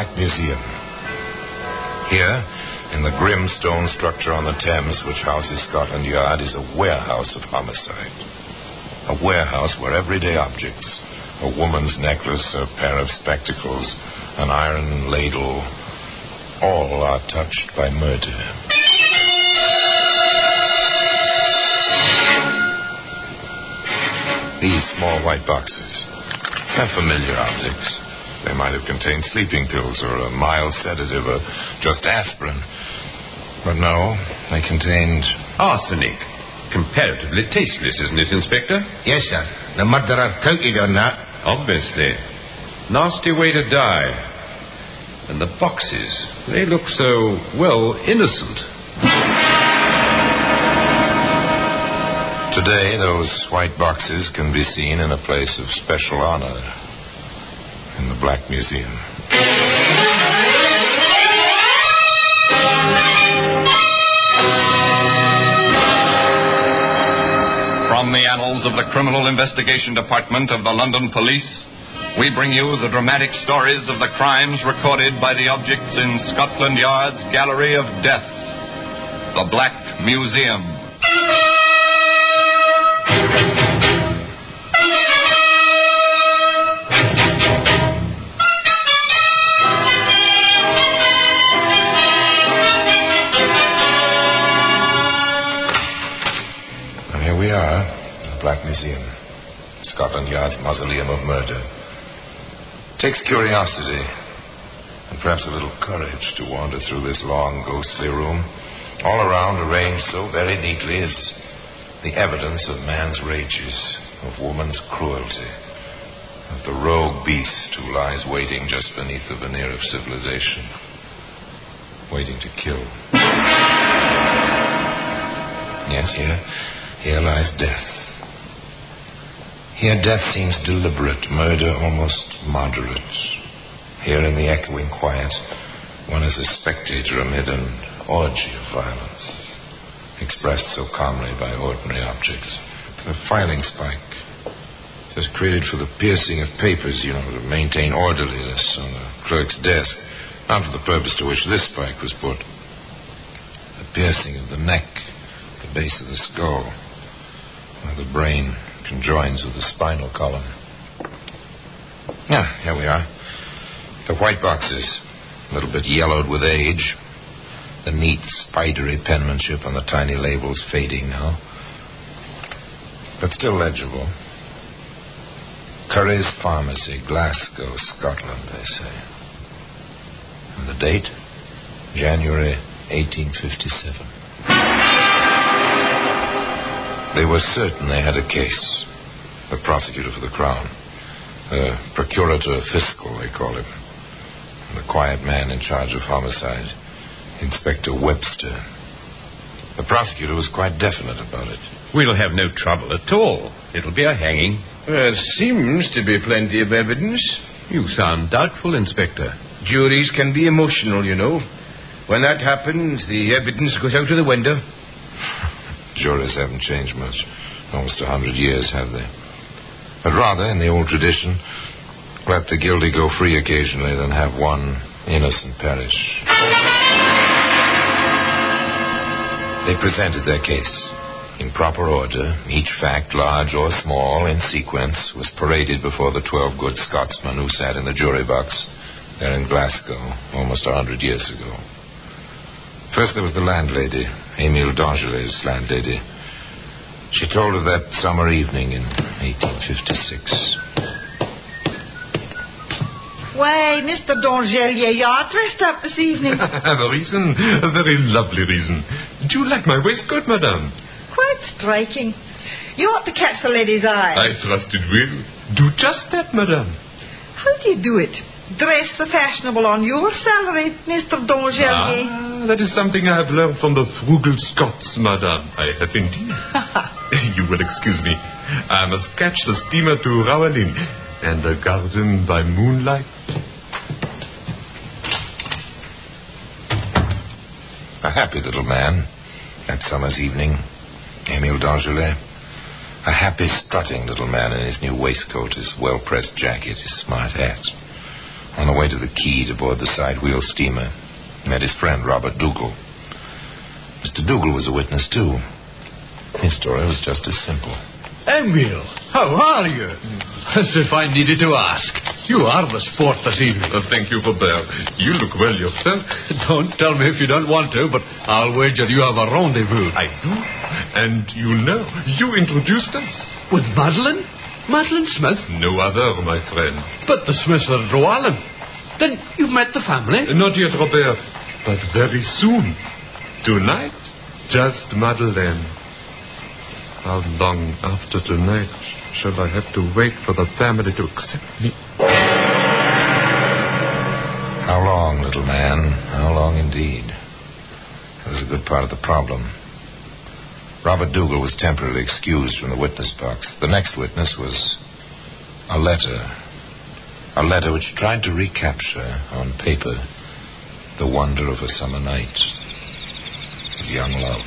Black Museum. Here, in the grim stone structure on the Thames which houses Scotland Yard, is a warehouse of homicide. A warehouse where everyday objects, a woman's necklace, a pair of spectacles, an iron ladle, all are touched by murder. These small white boxes are familiar objects. They might have contained sleeping pills or a mild sedative or just aspirin. But no, they contained arsenic. Comparatively tasteless, isn't it, Inspector? Yes, sir. The murderer counted on that. Obviously. Nasty way to die. And the boxes, they look so, well, innocent. Today, those white boxes can be seen in a place of special honor in the Black Museum. From the annals of the Criminal Investigation Department of the London Police, we bring you the dramatic stories of the crimes recorded by the objects in Scotland Yard's Gallery of Death, the Black Museum. And here we are, the Black Museum, Scotland Yard's mausoleum of murder. It takes curiosity and perhaps a little courage to wander through this long, ghostly room. All around, arranged so very neatly, is the evidence of man's rages, of woman's cruelty, of the rogue beast who lies waiting just beneath the veneer of civilization, waiting to kill. Yes, here lies death. Here death seems deliberate, murder almost moderate. Here in the echoing quiet, one is a spectator amid an orgy of violence, expressed so calmly by ordinary objects. A filing spike, just created for the piercing of papers, to maintain orderliness on the clerk's desk, not for the purpose to which this spike was put. The piercing of the neck, the base of the skull, where the brain conjoins with the spinal column. Here we are. The white boxes, a little bit yellowed with age. The neat, spidery penmanship on the tiny labels fading now, but still legible. Curry's Pharmacy, Glasgow, Scotland, they say. And the date? January 1857. They were certain they had a case. The prosecutor for the Crown. The procurator fiscal, they call him. And the quiet man in charge of homicide, Inspector Webster. The prosecutor was quite definite about it. We'll have no trouble at all. It'll be a hanging. There seems to be plenty of evidence. You sound doubtful, Inspector. Juries can be emotional, When that happens, the evidence goes out of the window. Juries haven't changed much. Almost 100 years, have they? But rather, in the old tradition, let the guilty go free occasionally than have one innocent perish. They presented their case. In proper order, each fact, large or small, in sequence, was paraded before the 12 good Scotsmen who sat in the jury box there in Glasgow almost 100 years ago. First there was the landlady, Émile Dangelet's landlady. She told of that summer evening in 1856. Why, Mr. Dangelier, you're dressed up this evening. I have a reason, a very lovely reason. Do you like my waistcoat, madame? Quite striking. You ought to catch the lady's eye. I trust it will. Do just that, madame. How do you do it? Dress the fashionable on your salary, Mr. Dangelier. That is something I have learned from the frugal Scots, madame. I have indeed. You will excuse me. I must catch the steamer to Rowalin and the garden by moonlight. A happy little man, that summer's evening, Émile Dangelet. A happy, strutting little man in his new waistcoat, his well-pressed jacket, his smart hat. On the way to the quay to board the side-wheel steamer, he met his friend, Robert Dougal. Mr. Dougal was a witness, too. His story was just as simple. Emil, how are you? As if I needed to ask. You are the sport this evening. Thank you, Robert. You look well yourself. Don't tell me if you don't want to, but I'll wager you have a rendezvous. I do. And you introduced us. With Madeline? Madeline Smith? No other, my friend. But the Smiths are at Roallan. Then you've met the family? Not yet, Robert, but very soon. Tonight, just Madeleine. How long after tonight shall I have to wait for the family to accept me? How long, little man? How long indeed? That was a good part of the problem. Robert Dougal was temporarily excused from the witness box. The next witness was a letter. A letter which tried to recapture on paper the wonder of a summer night of young love.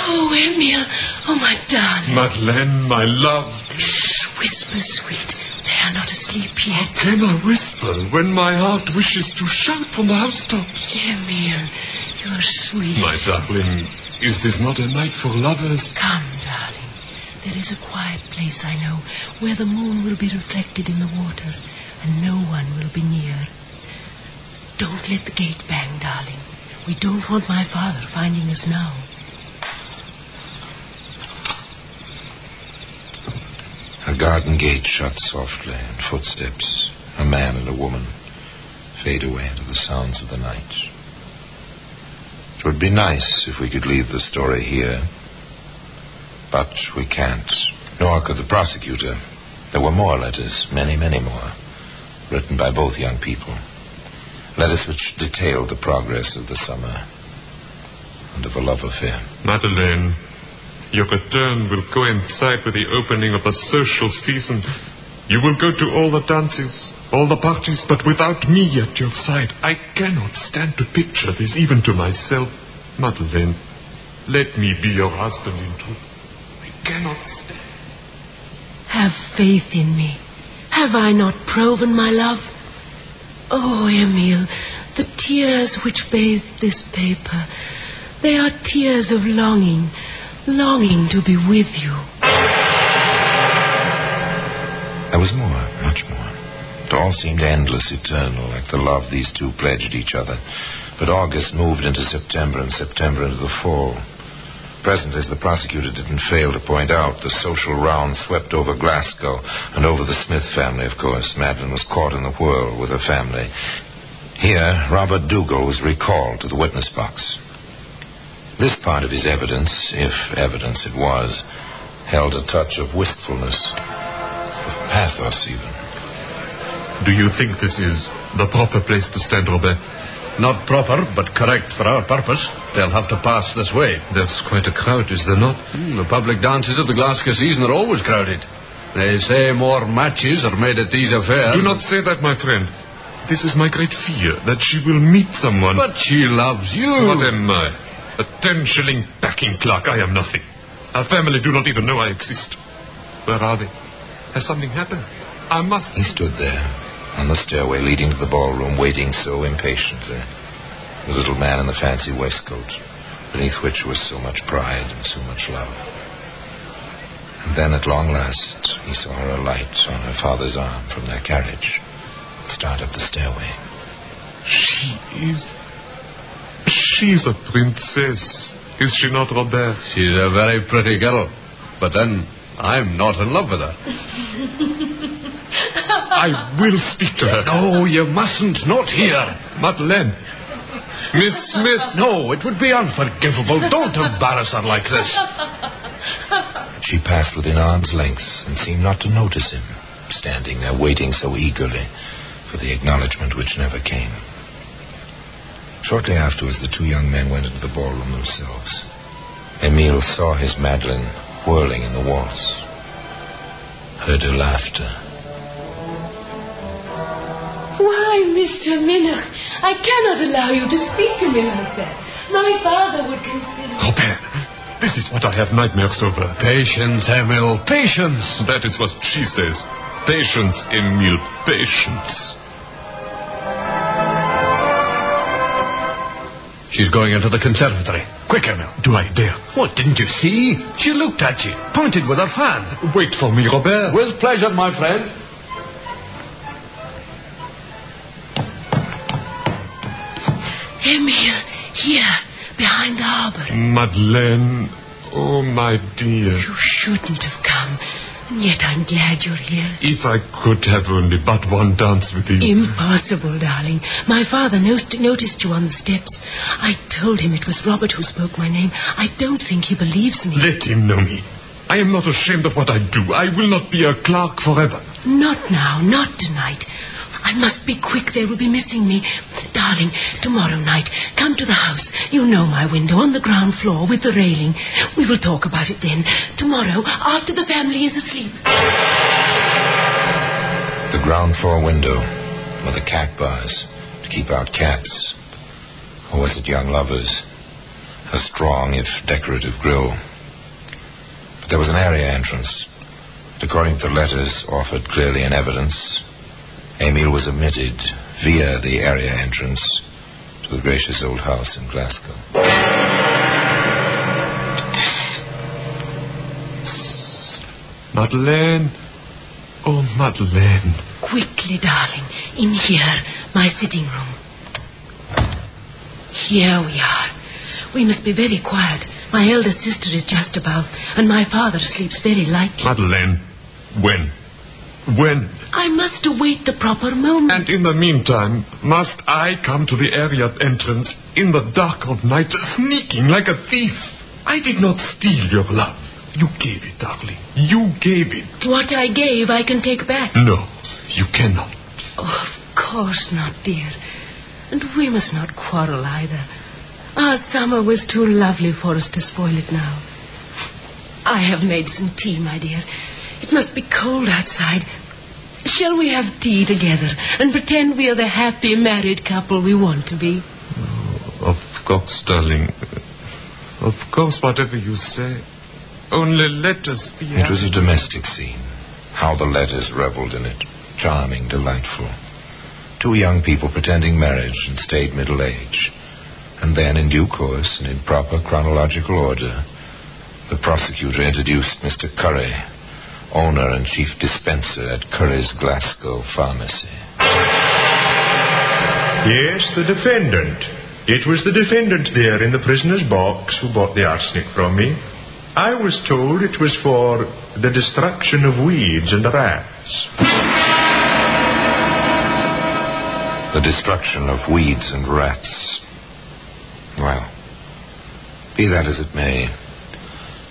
Oh, Emil. Oh, my darling. Madeleine, my love. Shh, whisper, sweet. They are not asleep yet. How can I whisper when my heart wishes to shout from the housetops? Emil, you're sweet. My darling, is this not a night for lovers? Come, darling. There is a quiet place, I know, where the moon will be reflected in the water, and no one will be near. Don't let the gate bang, darling. We don't want my father finding us now. A garden gate shut softly, and footsteps, a man and a woman, fade away into the sounds of the night. It would be nice if we could leave the story here, but we can't, nor could the prosecutor. There were more letters, many, many more, written by both young people. Letters which detailed the progress of the summer and of a love affair. Madeleine, your return will coincide with the opening of the social season. You will go to all the dances, all the parties, but without me at your side. I cannot stand to picture this even to myself. Madeleine, let me be your husband in truth. I cannot stand. Have faith in me. Have I not proven my love? Oh, Emil, the tears which bathe this paper, they are tears of longing to be with you. There was more, much more. It all seemed endless, eternal, like the love these two pledged each other. But August moved into September, and September into the fall. Presently, as the prosecutor didn't fail to point out, the social round swept over Glasgow and over the Smith family, of course. Madeline was caught in the whirl with her family. Here, Robert Dougal was recalled to the witness box. This part of his evidence, if evidence it was, held a touch of wistfulness, of pathos even. Do you think this is the proper place to stand, Robert? Not proper, but correct for our purpose. They'll have to pass this way. There's quite a crowd, is there not? The public dances of the Glasgow season are always crowded. They say more matches are made at these affairs. Do not say that, my friend. This is my great fear, that she will meet someone. But she loves you. What am I? A 10-shilling packing clerk. I am nothing. Our family do not even know I exist. Where are they? Has something happened? I must... He stood there, on the stairway leading to the ballroom, waiting so impatiently. The little man in the fancy waistcoat, beneath which was so much pride and so much love. And then, at long last, he saw her alight on her father's arm from their carriage, start up the stairway. She's a princess, is she not, Robert? She's a very pretty girl, but then I'm not in love with her. I will speak to her. No, you mustn't, not here. Madeleine. Miss Smith. No, it would be unforgivable. Don't embarrass her like this. She passed within arm's length and seemed not to notice him, standing there waiting so eagerly for the acknowledgement which never came. Shortly afterwards, the two young men went into the ballroom themselves. Emile saw his Madeline whirling in the waltz, heard her laughter. Why, Mr. Minnoch, I cannot allow you to speak to me like that. My father would consider... Robert, this is what I have nightmares over. Patience, Emil, patience. That is what she says. Patience, Emile, patience. She's going into the conservatory. Quick, Emil. Do I dare? What, didn't you see? She looked at you, pointed with her fan. Wait for me, Robert. With pleasure, my friend. Emile, here, behind the harbor. Madeleine, oh, my dear. You shouldn't have come, and yet I'm glad you're here. If I could have only but one dance with you. Impossible, darling. My father noticed you on the steps. I told him it was Robert who spoke my name. I don't think he believes me. Let him know me. I am not ashamed of what I do. I will not be a clerk forever. Not now, not tonight. I must be quick. They will be missing me. Darling, tomorrow night, come to the house. You know my window on the ground floor with the railing. We will talk about it then. Tomorrow, after the family is asleep. The ground floor window, or the cat bars, to keep out cats. Or was it young lovers? A strong, if decorative grill. But there was an area entrance. And according to the letters offered clearly in evidence, Emile was admitted via the area entrance to the gracious old house in Glasgow. Madeleine. Oh, Madeleine. Quickly, darling. In here, my sitting room. Here we are. We must be very quiet. My elder sister is just above, and my father sleeps very lightly. Madeleine, when? When? I must await the proper moment. And in the meantime, must I come to the area entrance in the dark of night, sneaking like a thief? I did not steal your love. You gave it, darling. You gave it. What I gave, I can take back. No, you cannot. Oh, of course not, dear. And we must not quarrel either. Our summer was too lovely for us to spoil it now. I have made some tea, my dear. It must be cold outside. Shall we have tea together and pretend we are the happy married couple we want to be? Oh, of course, darling. Of course, whatever you say. Only let us be happy. It was a domestic scene. How the letters reveled in it. Charming, delightful. Two young people pretending marriage in staid middle age. And then, in due course and in proper chronological order, the prosecutor introduced Mr. Curry, owner and chief dispenser at Curry's Glasgow Pharmacy. Yes, the defendant. It was the defendant there in the prisoner's box who bought the arsenic from me. I was told it was for the destruction of weeds and rats. The destruction of weeds and rats. Well, be that as it may,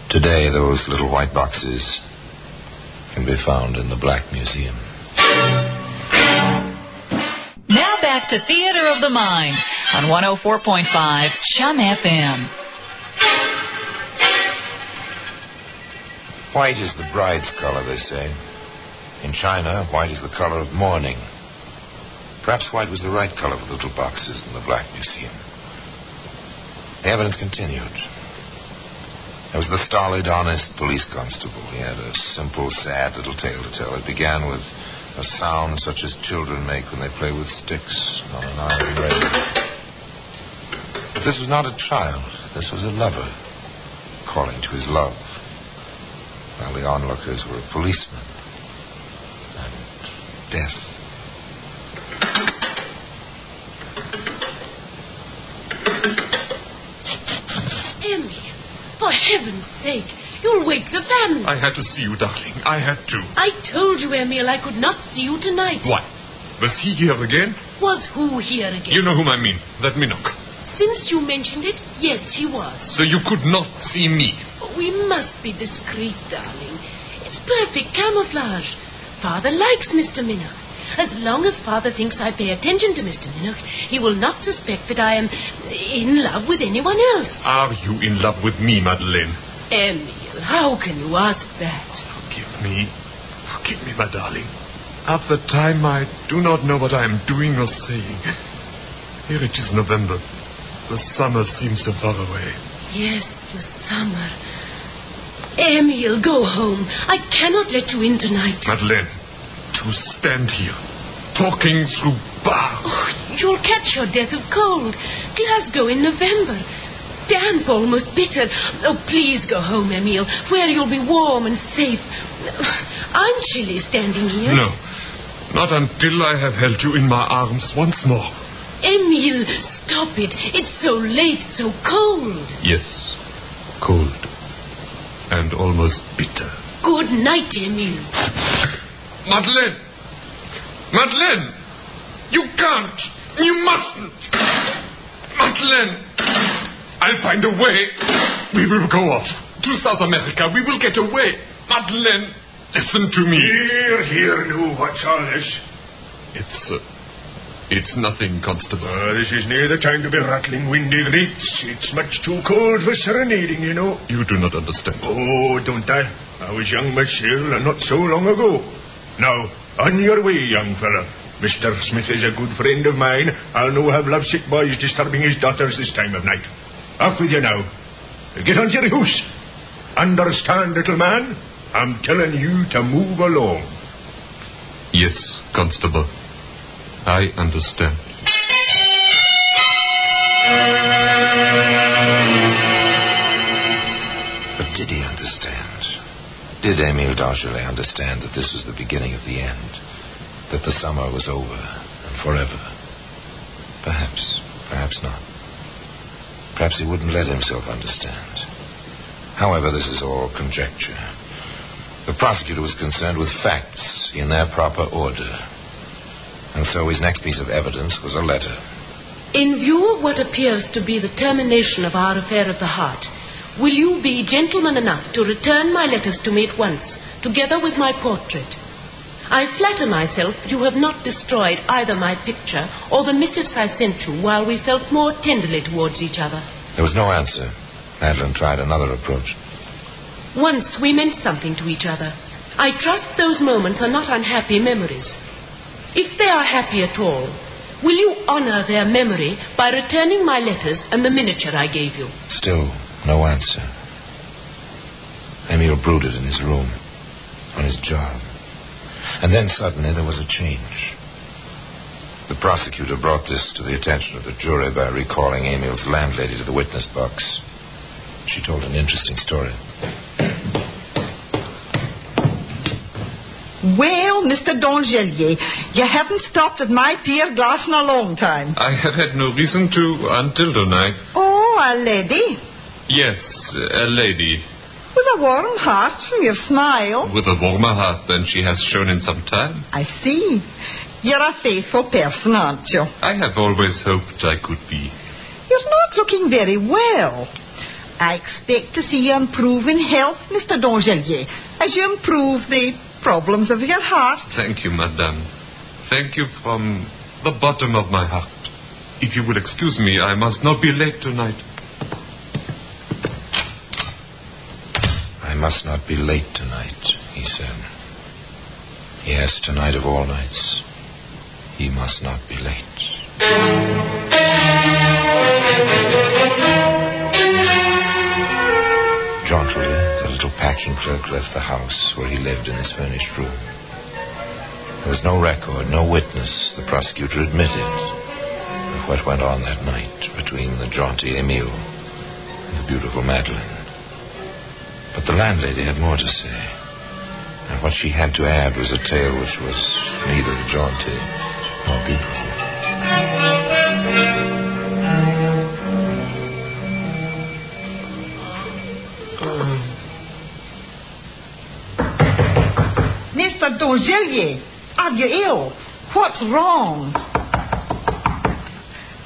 today those little white boxes can be found in the Black Museum. Now back to Theater of the Mind on 104.5 Chum FM. White is the bride's color, they say. In China, white is the color of mourning. Perhaps white was the right color for the little boxes in the Black Museum. The evidence continued. There was the stolid, honest police constable. He had a simple, sad little tale to tell. It began with a sound such as children make when they play with sticks on an iron rail. But this was not a child. This was a lover calling to his love, while the onlookers were a policeman and death. Emily, for heaven's sake, you'll wake the family. I had to see you, darling. I had to. I told you, Emile, I could not see you tonight. Why? Was he here again? Was who here again? You know whom I mean. That Minoc. Since you mentioned it, yes, he was. So you could not see me. We must be discreet, darling. It's perfect camouflage. Father likes Mr. Minoc. As long as Father thinks I pay attention to Mr. Minoc, he will not suspect that I am in love with anyone else. Are you in love with me, Madeleine? Emile, how can you ask that? Forgive me. Forgive me, my darling. At the time, I do not know what I am doing or saying. Here it is November. The summer seems so far away. Yes, the summer. Emile, go home. I cannot let you in tonight. Madeleine, to stand here, talking through bars. Oh, you'll catch your death of cold. Glasgow in November. Damp, almost bitter. Oh, please go home, Emile, where you'll be warm and safe. I'm chilly standing here. No, not until I have held you in my arms once more. Emile, stop it. It's so late, so cold. Yes, cold. And almost bitter. Good night, Emile. Madeleine! Madeleine! You can't! You mustn't! Madeleine! I'll find a way. We will go off to South America. We will get away. Madeleine, listen to me. Here, now. What's all this? It's nothing, Constable. This is near the time to be rattling windy grates. It's much too cold for serenading, you know. You do not understand. Oh, don't I? I was young myself, and not so long ago. Now, on your way, young fella. Mr. Smith is a good friend of mine. I'll no have lovesick boys disturbing his daughters this time of night. Off with you now. Get on to your house. Understand, little man? I'm telling you to move along. Yes, Constable. I understand. But did he understand? Did Émile Dargelet understand that this was the beginning of the end? That the summer was over and forever? Perhaps. Perhaps not. Perhaps he wouldn't let himself understand. However, this is all conjecture. The prosecutor was concerned with facts in their proper order. And so his next piece of evidence was a letter. In view of what appears to be the termination of our affair of the heart, will you be gentleman enough to return my letters to me at once, together with my portrait? I flatter myself that you have not destroyed either my picture or the missives I sent you while we felt more tenderly towards each other. There was no answer. Madeline tried another approach. Once we meant something to each other. I trust those moments are not unhappy memories. If they are happy at all, will you honor their memory by returning my letters and the miniature I gave you? Still no answer. Emile brooded in his room, on his job. And then suddenly there was a change. The prosecutor brought this to the attention of the jury by recalling Emile's landlady to the witness box. She told an interesting story. Well, Mr. Dangelier, you haven't stopped at my pier glass in a long time. I have had no reason to until tonight. Oh, a lady? Yes, a lady. With a warm heart from your smile. With a warmer heart than she has shown in some time. I see. You're a faithful person, aren't you? I have always hoped I could be. You're not looking very well. I expect to see you improve in health, Mr. Dangelier, as you improve the problems of your heart. Thank you, madame. Thank you from the bottom of my heart. If you will excuse me, I must not be late tonight. I must not be late tonight, he said. Yes, tonight of all nights, he must not be late. Jauntily, the little packing clerk left the house where he lived in his furnished room. There was no record, no witness, the prosecutor admitted, of what went on that night between the jaunty Émile and the beautiful Madeleine. But the landlady had more to say, and what she had to add was a tale which was neither jaunty nor beautiful. Mr. Dangelier, are you ill? What's wrong?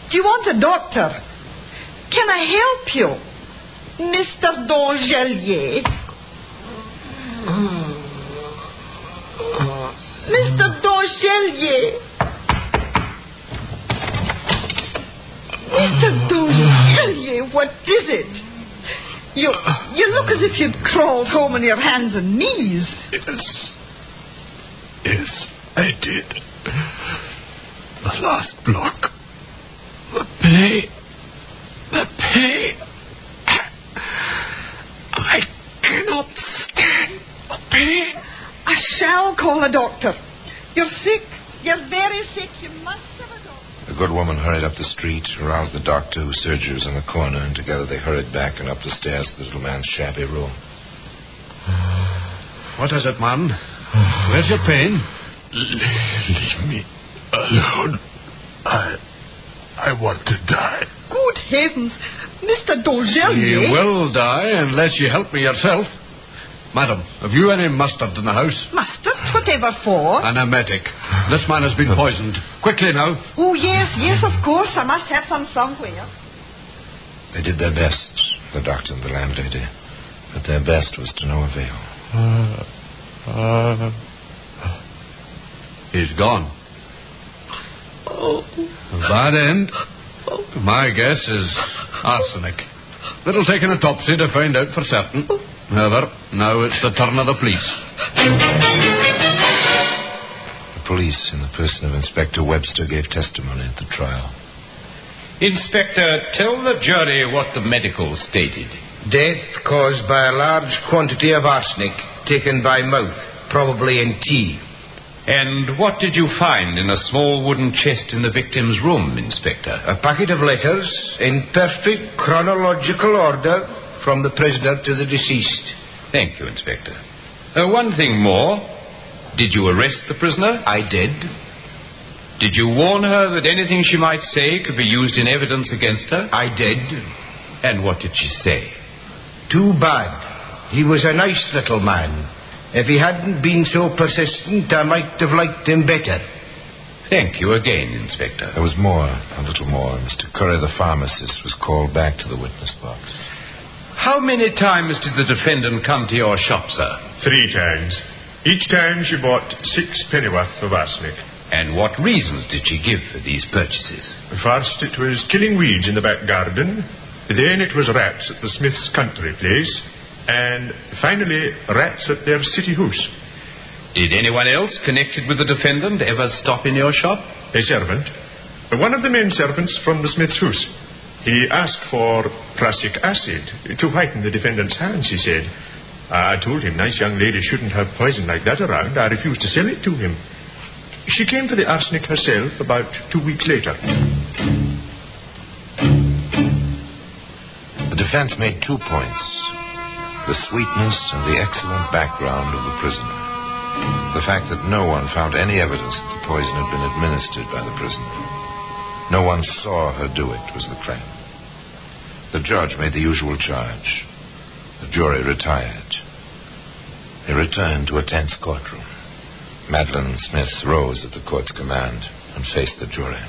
Do you want a doctor? Can I help you? Mr. Dangelier. Mr. Dangelier. Mr. Dangelier, what is it? You look as if you'd crawled home on your hands and knees. Yes, I did. The last block. The pain. I cannot stand the pain. I shall call a doctor. You're sick. You're very sick. You must have a doctor. The good woman hurried up the street, aroused the doctor whose surgery was in the corner, and together they hurried back and up the stairs to the little man's shabby room. What is it, man? Where's your pain? Leave me alone. I want to die. Good heavens. Mr. Dongelier. You will die unless you help me yourself. Madam, have you any mustard in the house? Mustard? Whatever for? An emetic. This man has been poisoned. Quickly now. Oh, yes, of course. I must have some somewhere. They did their best, the doctor and the landlady, but their best was to no avail. He's gone. Bad end. My guess is arsenic. It'll take an autopsy to find out for certain. However, now it's the turn of the police. The police, in the person of Inspector Webster, gave testimony at the trial. Inspector, tell the jury what the medical stated. Death caused by a large quantity of arsenic taken by mouth, probably in tea. And what did you find in a small wooden chest in the victim's room, Inspector? A packet of letters in perfect chronological order from the prisoner to the deceased. Thank you, Inspector. One thing more. Did you arrest the prisoner? I did. Did you warn her that anything she might say could be used in evidence against her? I did. And what did she say? Too bad. He was a nice little man. If he hadn't been so persistent, I might have liked him better. Thank you again, Inspector. There was more, a little more. Mr. Curry, the pharmacist, was called back to the witness box. How many times did the defendant come to your shop, sir? 3 times. Each time she bought 6 pennyworth of arsenic. And what reasons did she give for these purchases? First, it was killing weeds in the back garden. Then it was rats at the Smith's country place. And finally, rats at their city house. Did anyone else connected with the defendant ever stop in your shop? A servant. One of the men servants from the Smith's house. He asked for prussic acid to whiten the defendant's hands, he said. I told him nice young lady shouldn't have poison like that around. I refused to sell it to him. She came for the arsenic herself about 2 weeks later. The defense made 2 points. The sweetness and the excellent background of the prisoner. The fact that no one found any evidence that the poison had been administered by the prisoner. No one saw her do it, was the claim. The judge made the usual charge. The jury retired. They returned to a tense courtroom. Madeline Smith rose at the court's command and faced the jury.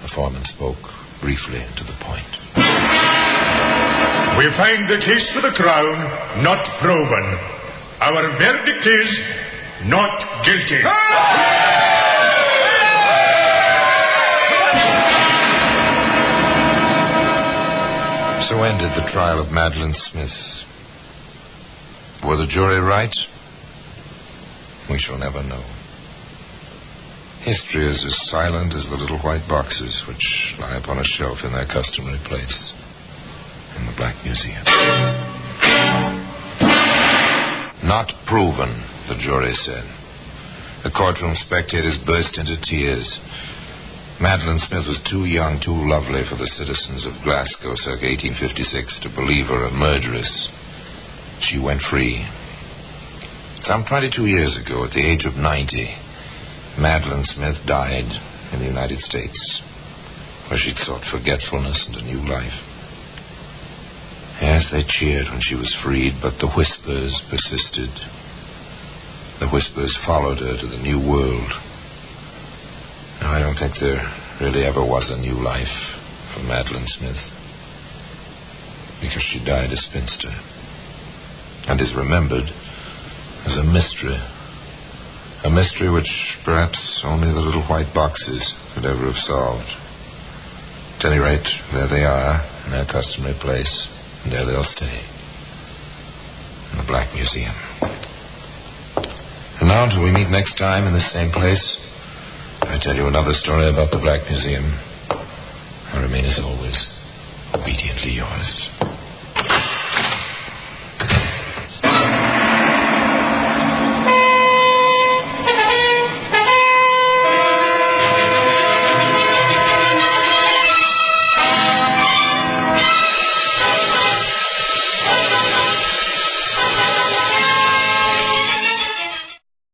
The foreman spoke briefly to the point. We find the case for the Crown not proven. Our verdict is not guilty. So ended the trial of Madeline Smith. Were the jury right? We shall never know. History is as silent as the little white boxes which lie upon a shelf in their customary place in the Black Museum. Not proven, the jury said. The courtroom spectators burst into tears. Madeline Smith was too young, too lovely for the citizens of Glasgow circa 1856 to believe her a murderess. She went free. Some 22 years ago, at the age of 90, Madeline Smith died in the United States, where she'd sought forgetfulness and a new life. Yes, they cheered when she was freed, but the whispers persisted. The whispers followed her to the new world. Now, I don't think there really ever was a new life for Madeline Smith, because she died a spinster and is remembered as a mystery which perhaps only the little white boxes could ever have solved. At any rate, there they are in their customary place, and there they'll stay, in the Black Museum. And now, until we meet next time in the same place, I tell you another story about the Black Museum. I remain, as always, obediently yours.